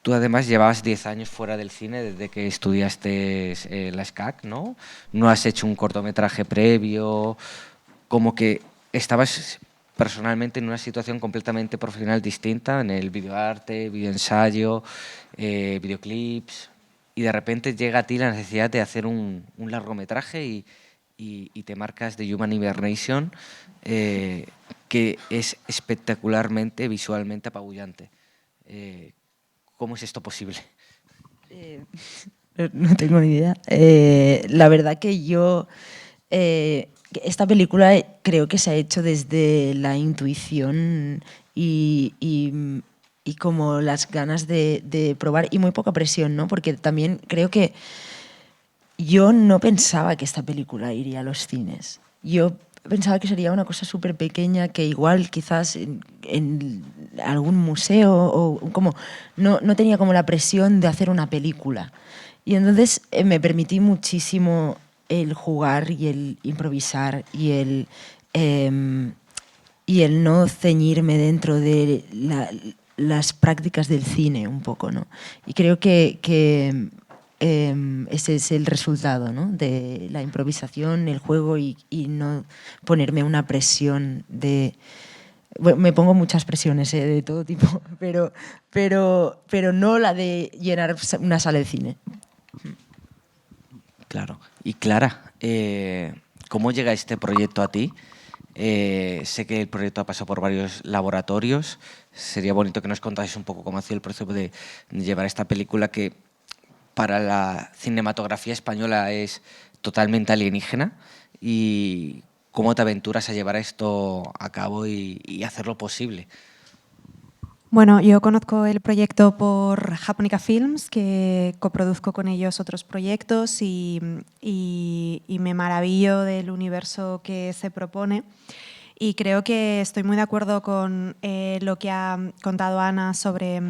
Tú además llevabas 10 años fuera del cine desde que estudiaste la SCAC, ¿no? No has hecho un cortometraje previo, como que estabas personalmente en una situación completamente profesional distinta en el videoarte, videoensayo, videoclips, y de repente llega a ti la necesidad de hacer un largometraje y te marcas The Human Hibernation, que es espectacularmente visualmente apabullante. ¿Cómo es esto posible? No tengo ni idea. La verdad que yo, esta película creo que se ha hecho desde la intuición y como las ganas de probar y muy poca presión, ¿no? Porque también creo que yo no pensaba que esta película iría a los cines. Yo pensaba que sería una cosa súper pequeña, que igual quizás en algún museo o como no tenía como la presión de hacer una película. Y entonces me permití muchísimo el jugar y el improvisar y el no ceñirme dentro de las prácticas del cine un poco, ¿no? Y creo que ese es el resultado, ¿no? De la improvisación, el juego y no ponerme una presión de... Bueno, me pongo muchas presiones de todo tipo, pero no la de llenar una sala de cine. Claro. Y Clara, ¿cómo llega este proyecto a ti? Sé que el proyecto ha pasado por varios laboratorios. Sería bonito que nos contáis un poco cómo ha sido el proceso de llevar esta película que para la cinematografía española es totalmente alienígena, y cómo te aventuras a llevar esto a cabo y hacerlo posible. Bueno, yo conozco el proyecto por Japonica Films, que coproduzco con ellos otros proyectos y me maravillo del universo que se propone. Y creo que estoy muy de acuerdo con lo que ha contado Ana sobre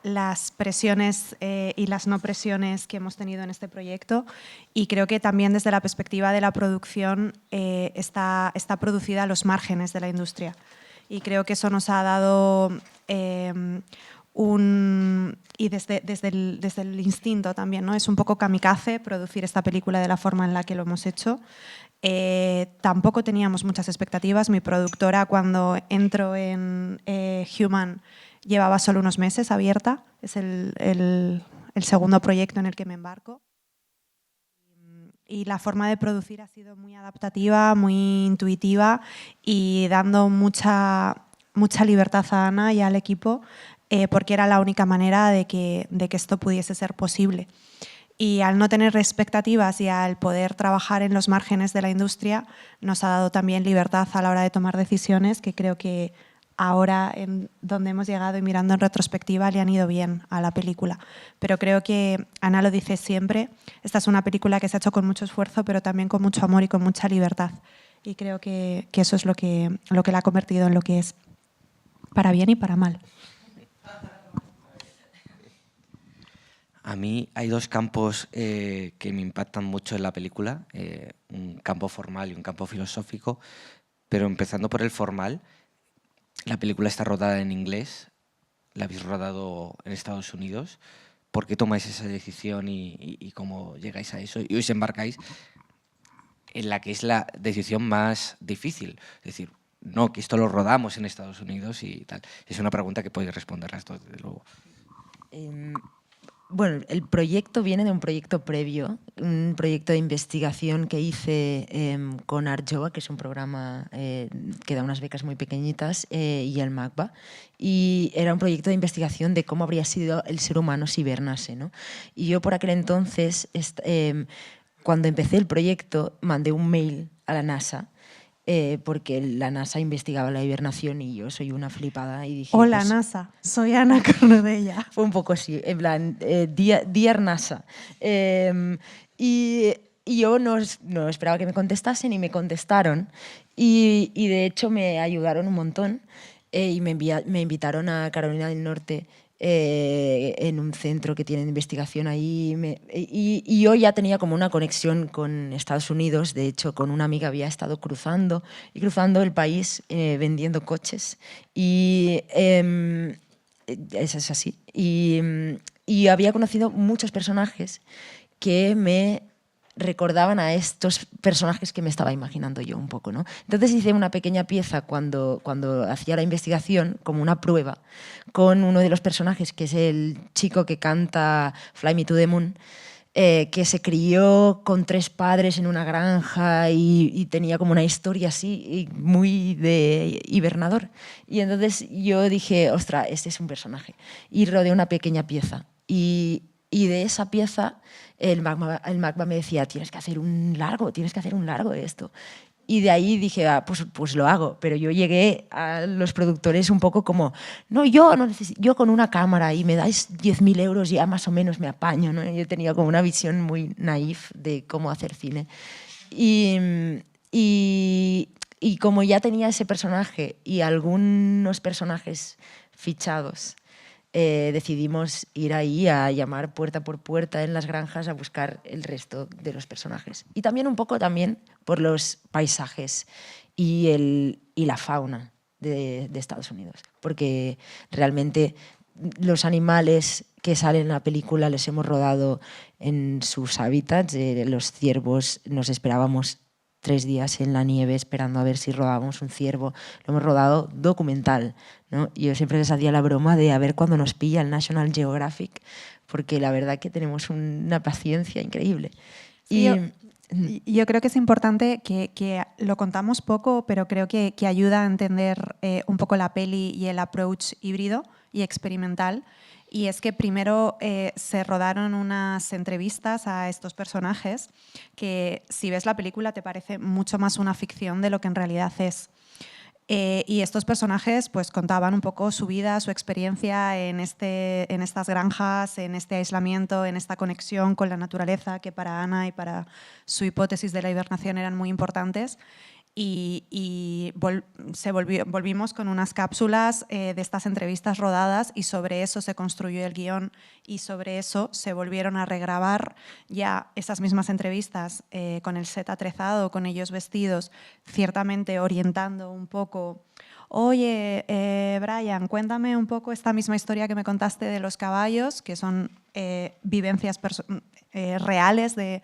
las presiones y las no presiones que hemos tenido en este proyecto. Y creo que también desde la perspectiva de la producción está producida a los márgenes de la industria. Y creo que eso nos ha dado y desde el instinto también, ¿no? Es un poco kamikaze producir esta película de la forma en la que lo hemos hecho. Tampoco teníamos muchas expectativas. Mi productora, cuando entro en Human, llevaba solo unos meses abierta. Es el segundo proyecto en el que me embarco. Y la forma de producir ha sido muy adaptativa, muy intuitiva y dando mucha libertad a Ana y al equipo, porque era la única manera de que esto pudiese ser posible. Y al no tener expectativas y al poder trabajar en los márgenes de la industria, nos ha dado también libertad a la hora de tomar decisiones que creo que ahora, en donde hemos llegado y mirando en retrospectiva, le han ido bien a la película. Pero creo que, Ana lo dice siempre, esta es una película que se ha hecho con mucho esfuerzo, pero también con mucho amor y con mucha libertad. Y creo que eso es lo que la ha convertido en lo que es, para bien y para mal. A mí hay dos campos que me impactan mucho en la película, un campo formal y un campo filosófico, pero empezando por el formal. La película está rodada en inglés, la habéis rodado en Estados Unidos. ¿Por qué tomáis esa decisión y cómo llegáis a eso? Y os embarcáis en la que es la decisión más difícil. Es decir, no, que esto lo rodamos en Estados Unidos y tal. Es una pregunta que podéis responder las dos, desde luego. Bueno, el proyecto viene de un proyecto previo, un proyecto de investigación que hice con ArtJoa, que es un programa que da unas becas muy pequeñitas, y el MACBA. Y era un proyecto de investigación de cómo habría sido el ser humano si hibernase, ¿no? Y yo por aquel entonces, cuando empecé el proyecto, mandé un mail a la NASA porque la NASA investigaba la hibernación y yo soy una flipada y dije... Hola, pues, NASA, soy Ana Cornudella. fue un poco así, en plan, Dear NASA. Y yo no esperaba que me contestasen y me contestaron. Y de hecho me ayudaron un montón y me invitaron a Carolina del Norte en un centro que tienen investigación ahí. Y yo ya tenía como una conexión con Estados Unidos. De hecho, con una amiga había estado cruzando el país vendiendo coches. Y es así. Y había conocido muchos personajes que me recordaban a estos personajes que me estaba imaginando yo un poco, ¿no? Entonces hice una pequeña pieza cuando hacía la investigación, como una prueba, con uno de los personajes, que es el chico que canta Fly Me to the Moon, que se crió con 3 padres en una granja y tenía como una historia así muy de hibernador. Y entonces yo dije, ostras, este es un personaje. Y rodé una pequeña pieza. Y de esa pieza el Magma me decía, tienes que hacer un largo de esto. Y de ahí dije, pues lo hago. Pero yo llegué a los productores un poco como, no, yo con una cámara y me dais 10.000 euros ya más o menos me apaño, ¿no? Yo tenía como una visión muy naif de cómo hacer cine. Y como ya tenía ese personaje y algunos personajes fichados, decidimos ir ahí a llamar puerta por puerta en las granjas a buscar el resto de los personajes. Y también un poco por los paisajes y la fauna de Estados Unidos, porque realmente los animales que salen en la película les hemos rodado en sus hábitats. Los ciervos nos esperábamos 3 días en la nieve esperando a ver si rodábamos un ciervo. Lo hemos rodado documental, ¿no? Yo siempre les hacía la broma de a ver cuándo nos pilla el National Geographic, porque la verdad que tenemos una paciencia increíble. Sí, yo creo que es importante que lo contamos poco, pero creo que ayuda a entender un poco la peli y el approach híbrido y experimental. Y es que primero se rodaron unas entrevistas a estos personajes que, si ves la película, te parece mucho más una ficción de lo que en realidad es. Y estos personajes pues, contaban un poco su vida, su experiencia en estas granjas, en este aislamiento, en esta conexión con la naturaleza, que para Ana y para su hipótesis de la hibernación eran muy importantes. Volvimos con unas cápsulas de estas entrevistas rodadas y sobre eso se construyó el guión y sobre eso se volvieron a regrabar ya esas mismas entrevistas con el set atrezado, con ellos vestidos, ciertamente orientando un poco. Oye, Brian, cuéntame un poco esta misma historia que me contaste de los caballos, que son vivencias reales de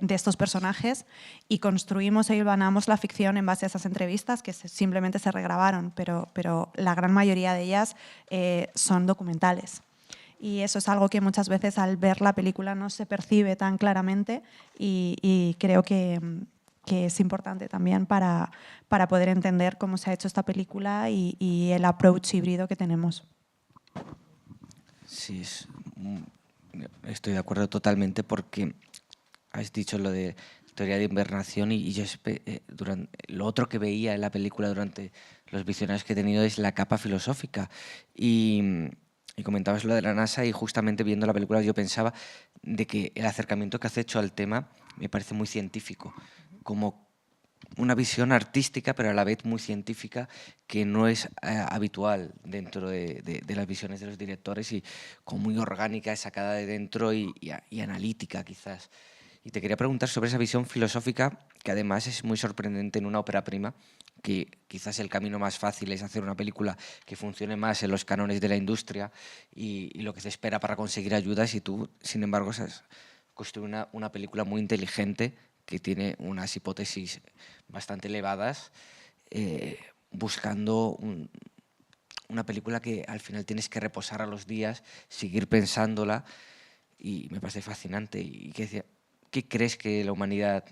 estos personajes, y construimos e hilvanamos la ficción en base a esas entrevistas que simplemente se regrabaron, pero la gran mayoría de ellas son documentales. Y eso es algo que muchas veces al ver la película no se percibe tan claramente y creo que es importante también para poder entender cómo se ha hecho esta película y el approach híbrido que tenemos. Sí, estoy de acuerdo totalmente porque has dicho lo de teoría de hibernación y yo lo otro que veía en la película durante los visionarios que he tenido es la capa filosófica y comentabas lo de la NASA y justamente viendo la película yo pensaba de que el acercamiento que has hecho al tema me parece muy científico, como una visión artística pero a la vez muy científica que no es habitual dentro de las visiones de los directores y como muy orgánica, sacada de dentro y analítica quizás. Y te quería preguntar sobre esa visión filosófica que además es muy sorprendente en una ópera prima, que quizás el camino más fácil es hacer una película que funcione más en los cánones de la industria y lo que se espera para conseguir ayudas y tú, sin embargo, construyes una película muy inteligente que tiene unas hipótesis bastante elevadas, buscando una película que al final tienes que reposar a los días, seguir pensándola y me parece fascinante. Y ¿qué crees que la humanidad,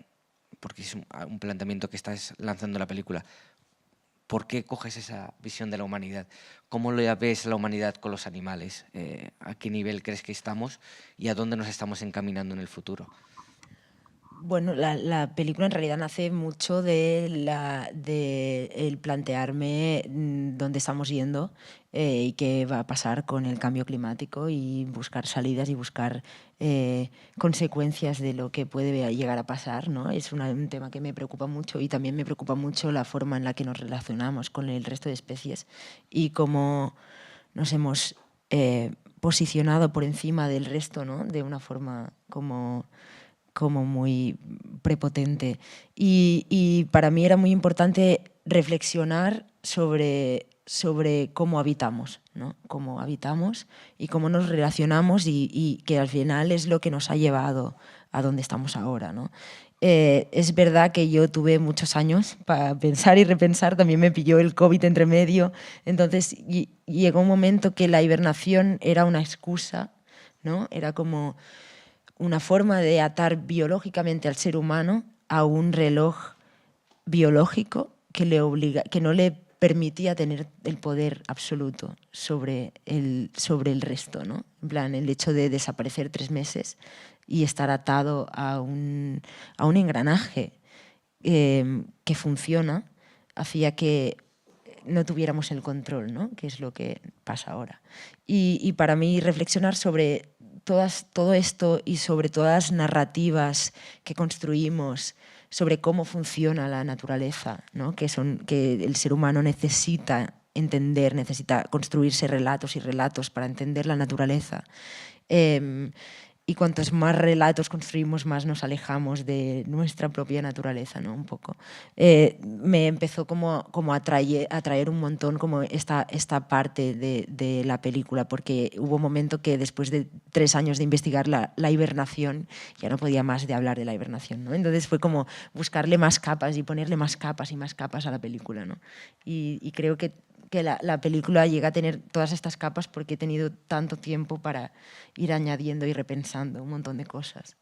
porque es un planteamiento que estás lanzando en la película, ¿por qué coges esa visión de la humanidad? ¿Cómo la ves la humanidad con los animales? ¿A qué nivel crees que estamos y a dónde nos estamos encaminando en el futuro? Bueno, la película en realidad nace mucho de el plantearme dónde estamos yendo y qué va a pasar con el cambio climático y buscar salidas y buscar consecuencias de lo que puede llegar a pasar, ¿no? Es un tema que me preocupa mucho y también me preocupa mucho la forma en la que nos relacionamos con el resto de especies y cómo nos hemos posicionado por encima del resto, ¿no? De una forma como muy prepotente. Y para mí era muy importante reflexionar sobre sobre cómo habitamos, ¿no? Cómo habitamos y cómo nos relacionamos y que al final es lo que nos ha llevado a donde estamos ahora, ¿no? Es verdad que yo tuve muchos años para pensar y repensar, también me pilló el COVID entre medio, entonces llegó un momento que la hibernación era una excusa, ¿no? Era como una forma de atar biológicamente al ser humano a un reloj biológico que no le permitía tener el poder absoluto sobre el resto, ¿no? En plan, el hecho de desaparecer 3 meses y estar atado a un engranaje que funciona hacía que no tuviéramos el control, ¿no? Que es lo que pasa ahora. Y para mí reflexionar sobre todo esto y sobre todas las narrativas que construimos sobre cómo funciona la naturaleza, ¿no? que el ser humano necesita entender, necesita construirse relatos y relatos para entender la naturaleza. Y cuantos más relatos construimos, más nos alejamos de nuestra propia naturaleza, ¿no? Un poco. Me empezó como a atraer un montón como esta parte de la película, porque hubo un momento que después de 3 años de investigar la hibernación, ya no podía más de hablar de la hibernación, ¿no? Entonces fue como buscarle más capas y ponerle más capas y más capas a la película, ¿no? Y creo que la película llega a tener todas estas capas porque he tenido tanto tiempo para ir añadiendo y repensando un montón de cosas.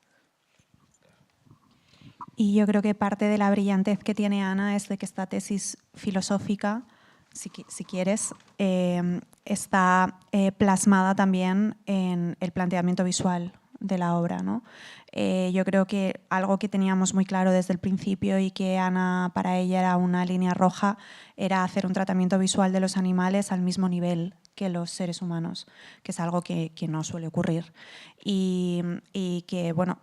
Y yo creo que parte de la brillantez que tiene Ana es de que esta tesis filosófica, si quieres, está plasmada también en el planteamiento visual de la obra, ¿no? Yo creo que algo que teníamos muy claro desde el principio y que Ana para ella era una línea roja era hacer un tratamiento visual de los animales al mismo nivel que los seres humanos, que es algo que no suele ocurrir y que bueno,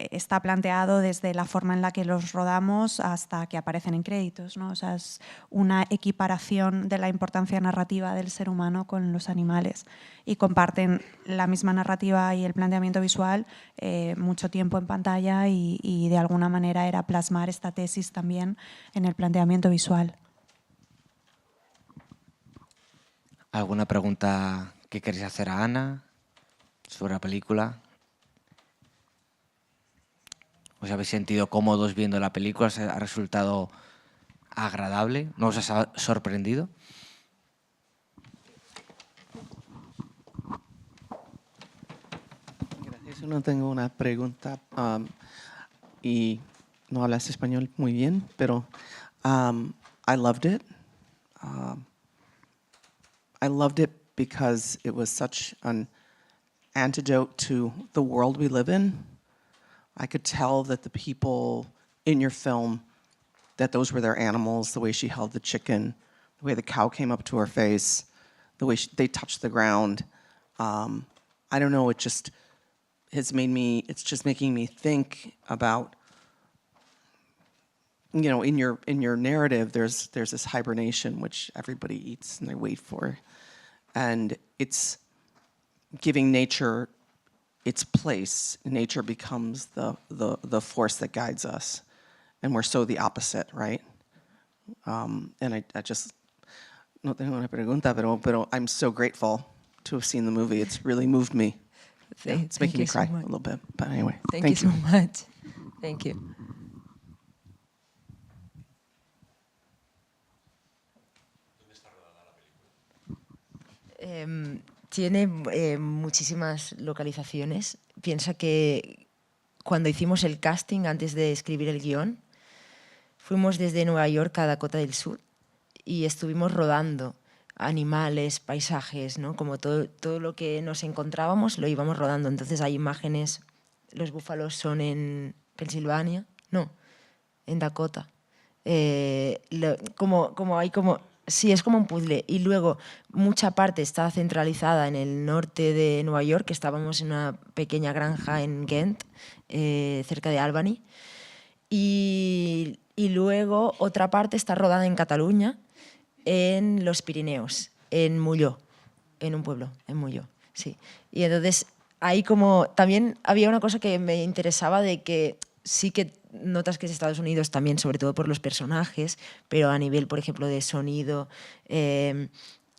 está planteado desde la forma en la que los rodamos hasta que aparecen en créditos, ¿no? O sea, es una equiparación de la importancia narrativa del ser humano con los animales y comparten la misma narrativa y el planteamiento visual mucho tiempo en pantalla y de alguna manera era plasmar esta tesis también en el planteamiento visual. ¿Alguna pregunta que queréis hacer a Ana sobre la película? ¿Os habéis sentido cómodos viendo la película? ¿Os ha resultado agradable? ¿No os ha sorprendido? Gracias. No tengo una pregunta y no hablas español muy bien, pero I loved it. I loved it because it was such an antidote to the world we live in. I could tell that the people in your film, that those were their animals, the way she held the chicken, the way the cow came up to her face, the way they touched the ground. I don't know, it just has made me, it's just making me think about, you know, in your narrative, there's this hibernation, which everybody eats and they wait for. And it's giving nature its place. Nature becomes the force that guides us. And we're so the opposite, right? And I just, no tengo una pregunta, pero I'm so grateful to have seen the movie. It's really moved me. Yeah, it's making me cry a little bit. But anyway, thank you so much. Thank you. Tiene muchísimas localizaciones. Piensa que cuando hicimos el casting antes de escribir el guión, fuimos desde Nueva York a Dakota del Sur y estuvimos rodando animales, paisajes, ¿no? Como todo lo que nos encontrábamos lo íbamos rodando. Entonces hay imágenes, los búfalos son en Pensilvania, no, en Dakota. Sí, es como un puzzle. Y luego mucha parte está centralizada en el norte de Nueva York, que estábamos en una pequeña granja en Ghent, cerca de Albany. Y luego otra parte está rodada en Cataluña, en los Pirineos, en Molló, en un pueblo, en Molló. Sí. Y entonces ahí como también había una cosa que me interesaba de que sí que notas que es Estados Unidos también, sobre todo por los personajes, pero a nivel, por ejemplo, de sonido,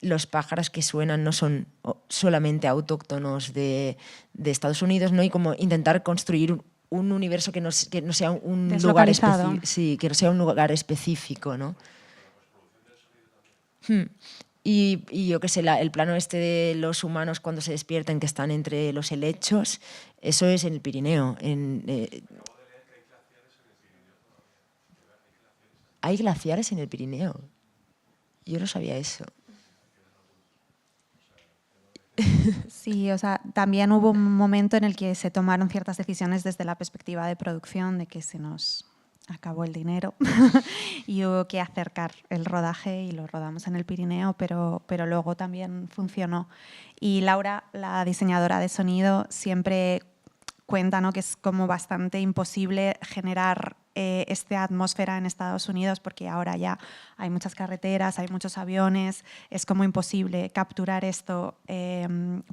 los pájaros que suenan no son solamente autóctonos de Estados Unidos, ¿no? Y como intentar construir un universo que no sea un lugar específico, sí, que no sea un lugar específico, ¿no? Y yo qué sé, el plano este de los humanos cuando se despiertan, que están entre los helechos, eso es en el Pirineo. ¿Hay glaciares en el Pirineo? Yo no sabía eso. Sí, o sea, también hubo un momento en el que se tomaron ciertas decisiones desde la perspectiva de producción, de que se nos acabó el dinero y hubo que acercar el rodaje y lo rodamos en el Pirineo, pero luego también funcionó. Y Laura, la diseñadora de sonido, siempre cuenta, ¿no?, que es como bastante imposible generar esta atmósfera en Estados Unidos porque ahora ya hay muchas carreteras, hay muchos aviones, es como imposible capturar esto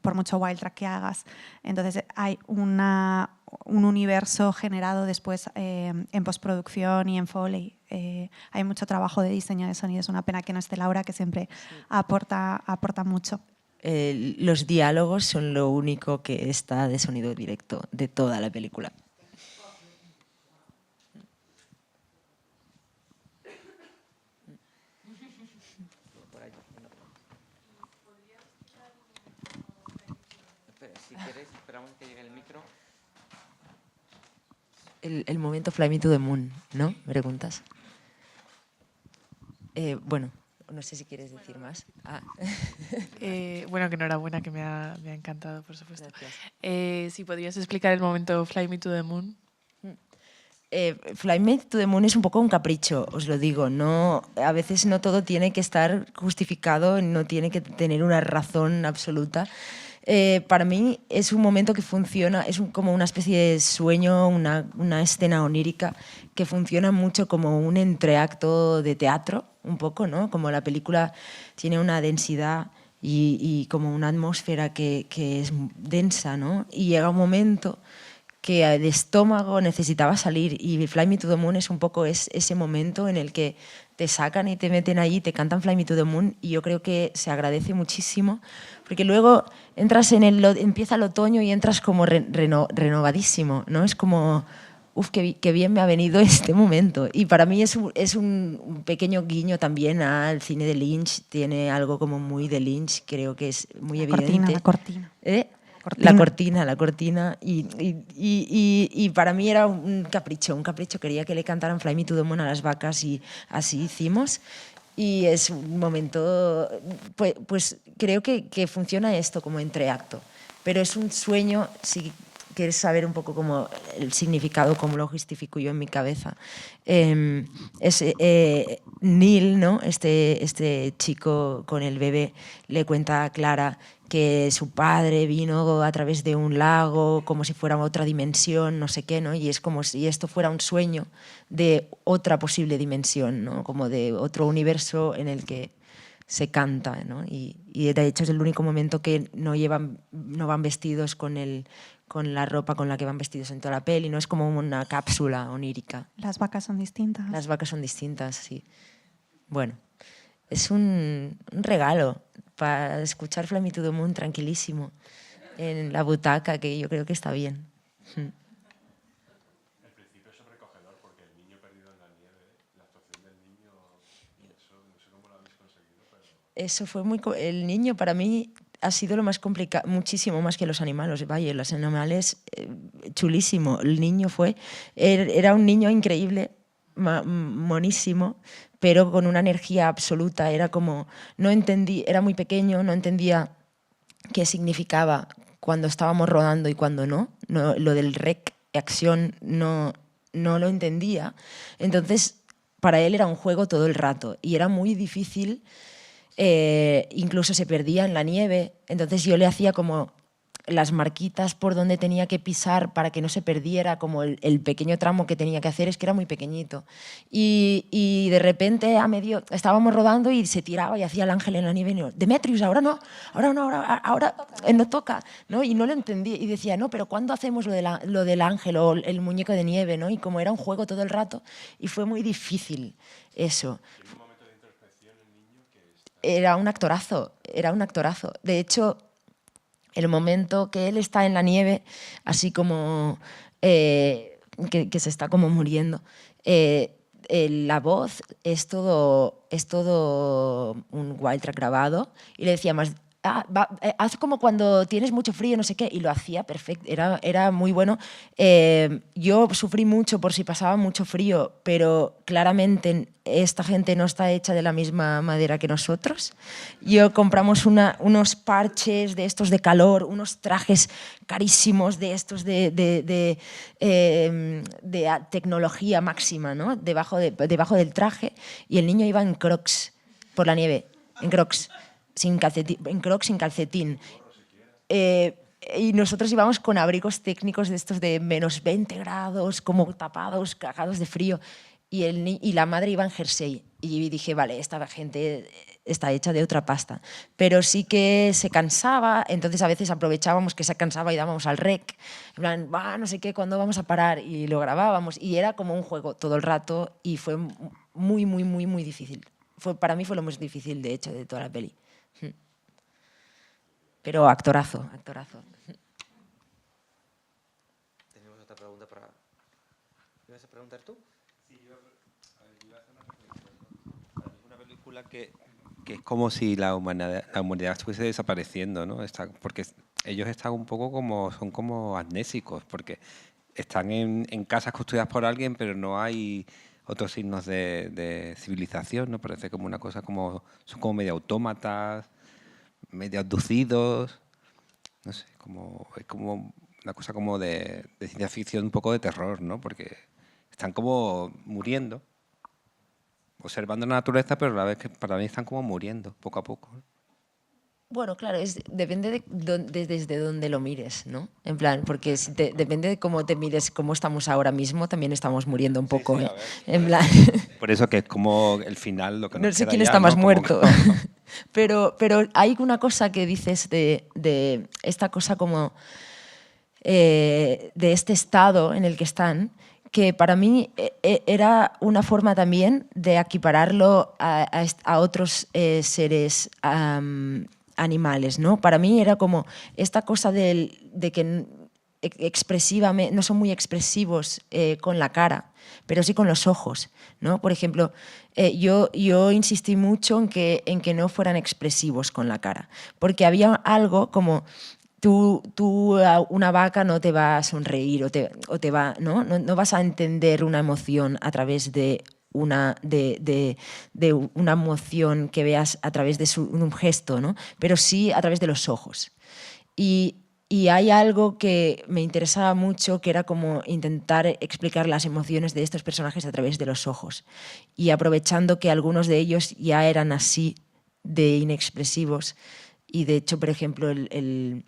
por mucho wild track que hagas. Entonces hay un universo generado después en postproducción y en Foley. Hay mucho trabajo de diseño de sonido, es una pena que no esté Laura, que siempre aporta mucho. Los diálogos son lo único que está de sonido directo de toda la película. Si quieres, esperamos que llegue el micro. El momento Fly Me to the Moon, ¿no? ¿Me preguntas? Bueno, no sé si quieres decir más. Bueno, que enhorabuena, que me ha encantado, por supuesto. Gracias. Si podrías explicar el momento Fly Me to the Moon. Fly Me to the Moon es un poco un capricho, os lo digo. No, a veces no todo tiene que estar justificado, no tiene que tener una razón absoluta. Para mí es un momento que funciona, es como una especie de sueño, una escena onírica que funciona mucho como un entreacto de teatro, un poco, ¿no? Como la película tiene una densidad y como una atmósfera que es densa, ¿no? Y llega un momento que el estómago necesitaba salir y Fly Me to the Moon es un poco ese momento en el que te sacan y te meten allí, te cantan Fly Me to the Moon y yo creo que se agradece muchísimo porque luego entras empieza el otoño y entras como renovadísimo, ¿no? Es como, qué bien me ha venido este momento. Y para mí es un pequeño guiño también al cine de Lynch, tiene algo como muy de Lynch, creo que es muy evidente. La cortina. La cortina y para mí era un capricho, quería que le cantaran Fly Me to the Moon a las vacas y así hicimos y es un momento, pues creo que funciona esto como entreacto, pero es un sueño, si quieres saber un poco como el significado, cómo lo justifico yo en mi cabeza. Neil, ¿no? Este chico con el bebé le cuenta a Clara que su padre vino a través de un lago, como si fuera otra dimensión, no sé qué, ¿no? Y es como si esto fuera un sueño de otra posible dimensión, ¿no? Como de otro universo en el que se canta, ¿no? Y de hecho es el único momento que no van vestidos con la ropa con la que van vestidos en toda la peli, no es como una cápsula onírica. Las vacas son distintas. Las vacas son distintas, sí. Bueno, es un regalo para escuchar Fly Me to the Moon tranquilísimo en la butaca, que yo creo que está bien. El principio es sobrecogedor porque el niño perdido en la nieve, la actuación del niño, eso no sé cómo lo habéis conseguido, pero... Eso fue el niño para mí ha sido lo más complicado, muchísimo más que los animales. Vaya, los animales, chulísimo. El niño era un niño increíble, monísimo, pero con una energía absoluta. Era como, era muy pequeño, no entendía qué significaba cuando estábamos rodando y cuando no. Lo del acción no lo entendía. Entonces, para él era un juego todo el rato y era muy difícil. Incluso se perdía en la nieve, entonces yo le hacía como las marquitas por donde tenía que pisar para que no se perdiera, como el pequeño tramo que tenía que hacer, es que era muy pequeñito. Y de repente a medio estábamos rodando y se tiraba y hacía el ángel en la nieve. Y yo, Demetrius, ahora no, ahora no toca, ¿no? Y no lo entendí. Y decía, no, pero ¿cuándo hacemos lo del ángel o el muñeco de nieve, ¿no? Y como era un juego todo el rato, y fue muy difícil eso. Era un actorazo, era un actorazo. De hecho, el momento que él está en la nieve, así como que se está como muriendo, la voz es todo un wild track grabado, y le decía más, haz como cuando tienes mucho frío, no sé qué, y lo hacía perfecto, era muy bueno. Yo sufrí mucho por si pasaba mucho frío, pero claramente esta gente no está hecha de la misma madera que nosotros. Yo compramos unos parches de estos de calor, unos trajes carísimos de estos de tecnología máxima, ¿no? debajo del traje, y el niño iba en crocs por la nieve, en crocs. Sin calcetín. Y nosotros íbamos con abrigos técnicos de estos de menos 20 grados, como tapados, cagados de frío. Y la madre iba en jersey. Y dije, vale, esta gente está hecha de otra pasta. Pero sí que se cansaba, entonces a veces aprovechábamos que se cansaba y dábamos al rec. En plan, no sé qué, ¿cuándo vamos a parar? Y lo grabábamos. Y era como un juego todo el rato, y fue muy, muy, muy, muy difícil. Para mí fue lo más difícil, de hecho, de toda la peli. Pero actorazo. Tenemos otra pregunta para... ¿Me vas a preguntar tú? Sí, yo iba a hacer una reflexión. Una película que es como si la humanidad estuviese desapareciendo, ¿no? Porque ellos están un poco son como amnésicos, porque están en casas construidas por alguien, pero no hay otros signos de civilización, ¿no? Parece como una cosa son como medio autómatas, medio abducidos, no sé, es como una cosa como de ciencia ficción, un poco de terror, ¿no? Porque están como muriendo, observando la naturaleza, pero a la vez que para mí están como muriendo, poco a poco, ¿no? Bueno, claro, depende desde dónde lo mires, ¿no? En plan, porque depende de cómo te mires, cómo estamos ahora mismo, también estamos muriendo un poco, Sí, ¿eh? a ver, En plan... Por eso que es como el final, lo que nos No sé queda quién ya, está más ¿no? muerto. Pero hay una cosa que dices de esta cosa como de este estado en el que están, que para mí era una forma también de equipararlo a otros seres animales, ¿no? Para mí era como esta cosa de que expresivamente, no son muy expresivos con la cara, pero sí con los ojos, ¿no? Por ejemplo, yo insistí mucho en que no fueran expresivos con la cara, porque había algo como una vaca no te va a sonreír o te va, ¿no? No vas a entender una emoción a través de una emoción que veas a través de un gesto, ¿no? Pero sí a través de los ojos. Y hay algo que me interesaba mucho, que era como intentar explicar las emociones de estos personajes a través de los ojos. Y aprovechando que algunos de ellos ya eran así de inexpresivos. Y de hecho, por ejemplo, el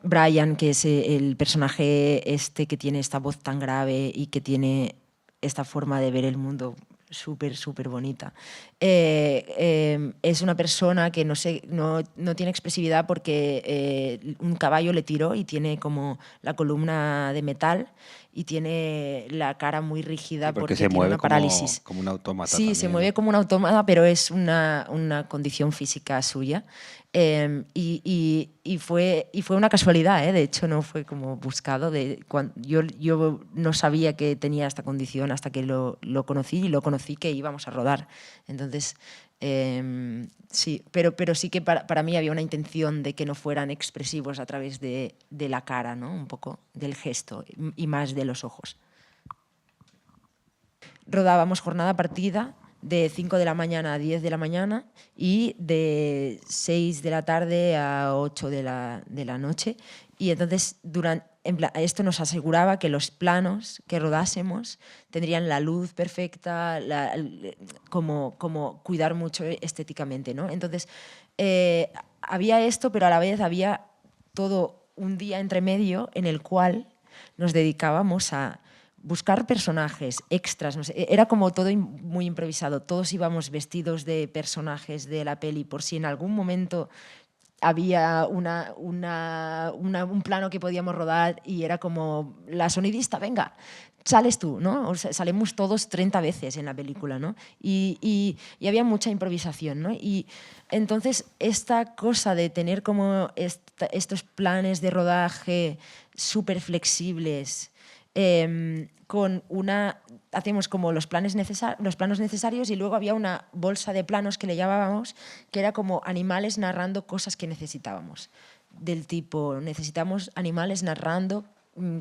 Brian, que es el personaje que tiene esta voz tan grave y que tiene esta forma de ver el mundo súper, súper bonita. Es una persona que no tiene expresividad porque un caballo le tiró y tiene como la columna de metal y tiene la cara muy rígida porque se tiene mueve una parálisis. como un autómata. Sí, también, se mueve como un autómata, pero es una condición física suya. Y fue una casualidad, de hecho no fue como buscado. Yo no sabía que tenía esta condición hasta que lo conocí, y lo conocí que íbamos a rodar. Entonces, sí, pero sí que para mí había una intención de que no fueran expresivos a través de la cara, ¿no? Un poco del gesto y más de los ojos. Rodábamos jornada partida de 5 de la mañana a 10 de la mañana y de 6 de la tarde a 8 de la noche. Y entonces esto nos aseguraba que los planos que rodásemos tendrían la luz perfecta, como cuidar mucho estéticamente, ¿no? Entonces había esto, pero a la vez había todo un día entre medio en el cual nos dedicábamos a buscar personajes, extras, no sé, era como todo muy improvisado, todos íbamos vestidos de personajes de la peli por si en algún momento había un plano que podíamos rodar y era como, la sonidista, venga, sales tú, ¿no? O sea, salimos todos 30 veces en la película, ¿no? Y había mucha improvisación, ¿no? Y entonces esta cosa de tener como estos planes de rodaje súper flexibles, hacíamos como los planos necesarios y luego había una bolsa de planos que le llamábamos, que era como animales narrando cosas que necesitábamos. Del tipo, necesitamos animales narrando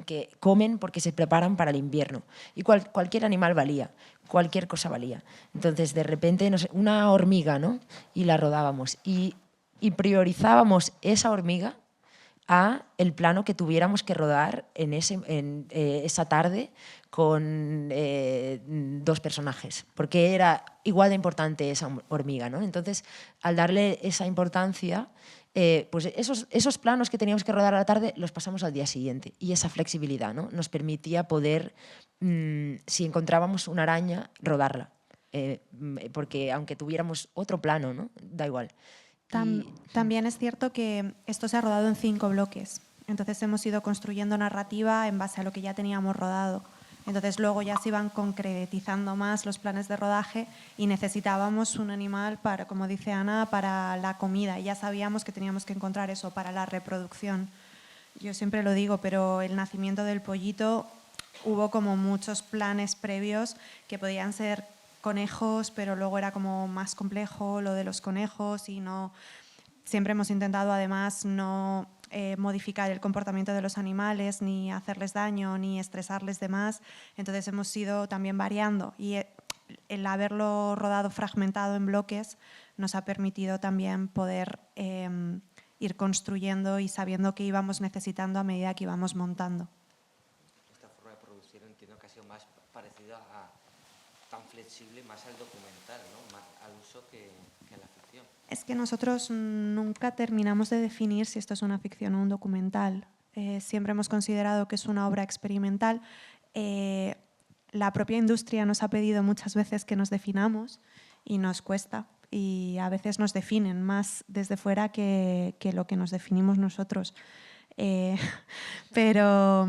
que comen porque se preparan para el invierno. Y cualquier animal valía, cualquier cosa valía. Entonces, de repente, no sé, una hormiga, ¿no? Y la rodábamos. Y priorizábamos esa hormiga a el plano que tuviéramos que rodar en esa tarde con 2 personajes, porque era igual de importante esa hormiga, ¿no? Entonces, al darle esa importancia, pues esos planos que teníamos que rodar a la tarde los pasamos al día siguiente, y esa flexibilidad, ¿no? Nos permitía poder, si encontrábamos una araña, rodarla, porque aunque tuviéramos otro plano, ¿no? Da igual. También es cierto que esto se ha rodado en 5 bloques, entonces hemos ido construyendo narrativa en base a lo que ya teníamos rodado. Entonces luego ya se iban concretizando más los planes de rodaje y necesitábamos un animal para, como dice Ana, para la comida. Y ya sabíamos que teníamos que encontrar eso para la reproducción. Yo siempre lo digo, pero el nacimiento del pollito hubo como muchos planes previos que podían ser conejos, pero luego era como más complejo lo de los conejos y no. Siempre hemos intentado además no modificar el comportamiento de los animales, ni hacerles daño, ni estresarles de más. Entonces hemos ido también variando y el haberlo rodado fragmentado en bloques nos ha permitido también poder ir construyendo y sabiendo qué íbamos necesitando a medida que íbamos montando. Esta forma de producir entiendo que ha sido más parecida a tan flexible, más al documental, ¿no? Más al uso que a la ficción. Es que nosotros nunca terminamos de definir si esto es una ficción o un documental. Siempre hemos considerado que es una obra experimental. La propia industria nos ha pedido muchas veces que nos definamos y nos cuesta. Y a veces nos definen más desde fuera que lo que nos definimos nosotros. Pero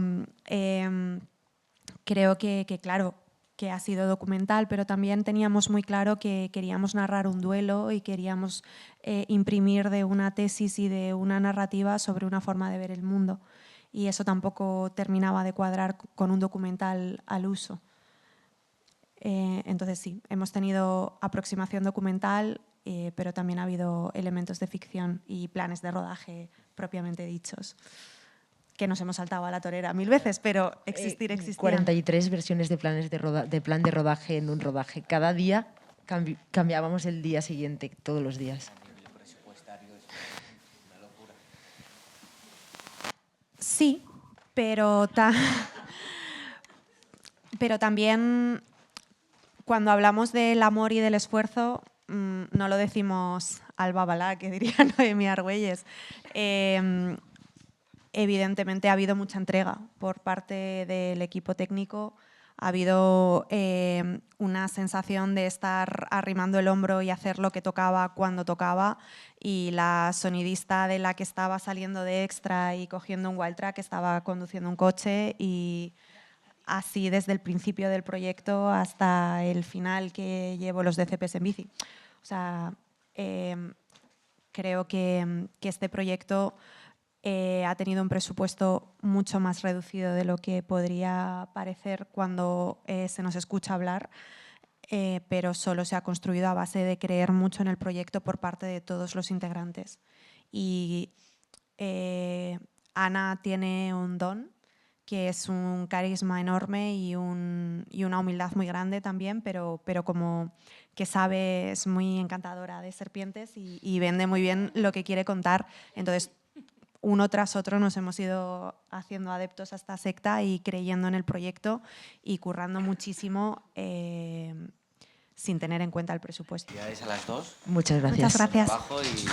creo que claro, que ha sido documental, pero también teníamos muy claro que queríamos narrar un duelo y queríamos imprimir de una tesis y de una narrativa sobre una forma de ver el mundo. Y eso tampoco terminaba de cuadrar con un documental al uso. Entonces sí, hemos tenido aproximación documental, pero también ha habido elementos de ficción y planes de rodaje propiamente dichos, que nos hemos saltado a la torera 1000 veces, pero existían. 43 versiones de plan de rodaje en un rodaje. Cada día cambiábamos el día siguiente, todos los días. Sí, pero también cuando hablamos del amor y del esfuerzo, no lo decimos al babalá, que diría Noemí Argüelles. Evidentemente ha habido mucha entrega por parte del equipo técnico, ha habido una sensación de estar arrimando el hombro y hacer lo que tocaba cuando tocaba, y la sonidista de la que estaba saliendo de extra y cogiendo un wild track estaba conduciendo un coche, y así desde el principio del proyecto hasta el final, que llevo los DCPs en bici. O sea, creo que este proyecto ha tenido un presupuesto mucho más reducido de lo que podría parecer cuando se nos escucha hablar, pero solo se ha construido a base de creer mucho en el proyecto por parte de todos los integrantes. Y Ana tiene un don, que es un carisma enorme y una humildad muy grande también, pero como que sabe, es muy encantadora de serpientes y vende muy bien lo que quiere contar. Entonces, uno tras otro nos hemos ido haciendo adeptos a esta secta y creyendo en el proyecto y currando muchísimo sin tener en cuenta el presupuesto. Felicidades a las dos. Muchas gracias. Muchas gracias. Trabajo y